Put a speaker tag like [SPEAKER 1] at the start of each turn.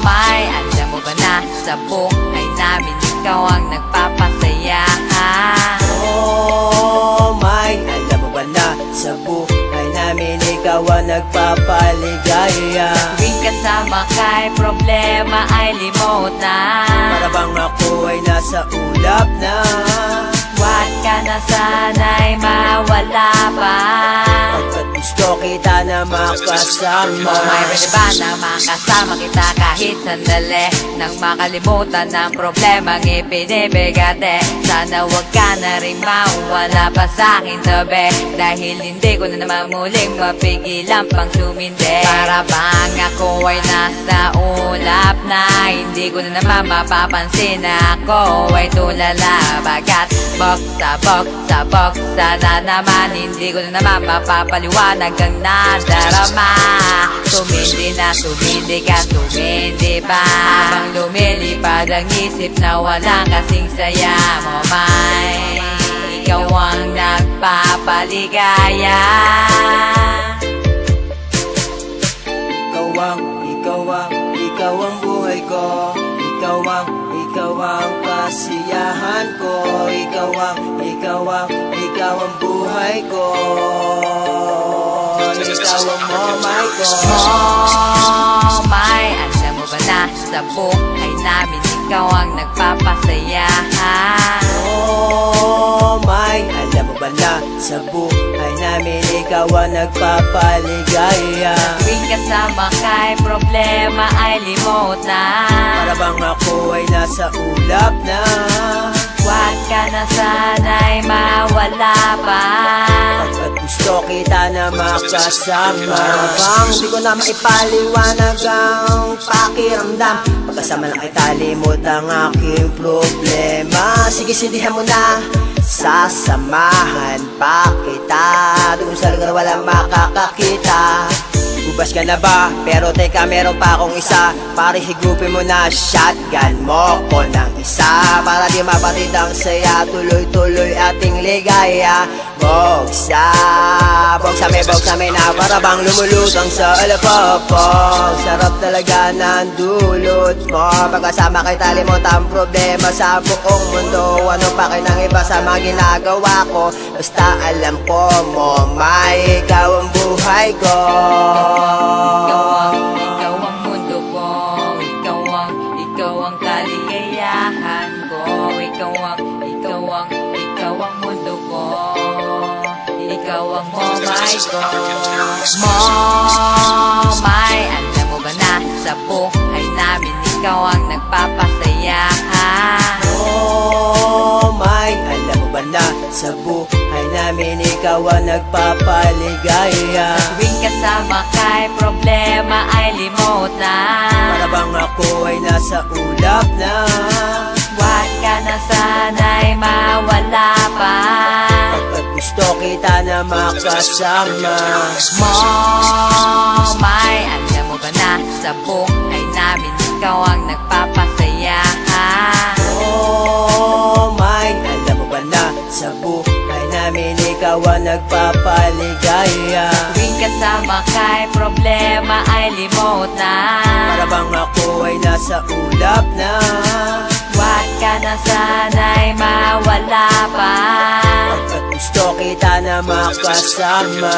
[SPEAKER 1] May alam mo ba na sa buhay namin ikaw ang nagpapasaya?
[SPEAKER 2] May alam mo ba na sa buhay namin ikaw ang nagpapaligaya?
[SPEAKER 1] Tuwing kasama kay problema ay limot na,
[SPEAKER 2] para bang ako ay nasa ulap na.
[SPEAKER 1] huwag ka na sana'y mawala pa,
[SPEAKER 2] pagkat gusto kita na makasama.
[SPEAKER 1] May pwede ba na makasama kita kahit sandali, nang makalimutan ng problemang ipinibigate? Sana huwag ka na rin mawala pa sa'king tabi, dahil hindi ko na naman muling mapigilan pang sumindi. Para bang ako ay nasa ulap na, hindi ko na naman mapapansin na ako ay tulala. Bagat sabok na naman, hindi ko na naman mapapaliwanag ang nadarama. Tumindi na tumindi ka, tumindi pa, habang lumilipad ang isip na walang kasing saya mo. May ikaw ang nagpapaligaya.
[SPEAKER 2] Ikaw ang buhay ko. Ikaw ang kasiyahan ko. Ikaw ang buhay ko. Ikaw ang momay ko.
[SPEAKER 1] May alam mo ba na sa buhay namin ikaw ang nagpapasaya?
[SPEAKER 2] May alam mo ba na sa buhay namin ikaw ang nagpapaligaya?
[SPEAKER 1] Tuwing kasama kay problema ay limot na,
[SPEAKER 2] para bang ako ay nasa ulap na.
[SPEAKER 1] huwag ka na sana'y mawala pa,
[SPEAKER 2] pagkat gusto kita na makasama. Bang di ko na maipaliwanag ang pakiramdam, pagkasama lang ay talimot ang aking problema. Sige, sindihan mo na, sasamahan pa kita doon sa lugar walang makakakita. Bubas ka na ba? Pero teka, meron pa akong isa. Pare, higupin mo na, shotgun mo ko ng isa, para di mapatid ang saya, tuloy-tuloy ating ligaya. Bogsame na, para bang lumulutang sa alapapag. Sarap talaga ng dulot mo, pagkasama kay talimot ang problema sa buong mundo. Ano pa kayo ng iba sa mga ginagawa ko? Basta alam ko mo, may ikaw ang buhay ko.
[SPEAKER 1] Ikaw ang mundo ko, ikaw ang kaligayahan ko. Ikaw ang mundo ko, ikaw ang momay ko. Momay, alam mo ba na sa buhay namin ikaw ang nagpapasaya?
[SPEAKER 2] May alam mo ba na sa buhay namin ikaw ang nagpapaligaya?
[SPEAKER 1] Tuwing kasama kay problema ay limot na,
[SPEAKER 2] para bang ako ay nasa ulap na.
[SPEAKER 1] huwag ka na sana'y mawala pa,
[SPEAKER 2] pagkat gusto kita na makasama.
[SPEAKER 1] May alam mo ba na sa buhay namin ikaw ang nagpapasaya?
[SPEAKER 2] May alam mo ba na sa buhay namin ikaw ang nagpapaligaya?
[SPEAKER 1] Tuwing kasama kay problema ay limot na,
[SPEAKER 2] para bang ako ay nasa ulap na.
[SPEAKER 1] huwag ka na sana'y mawala pa,
[SPEAKER 2] pagkat gusto kita na makasama.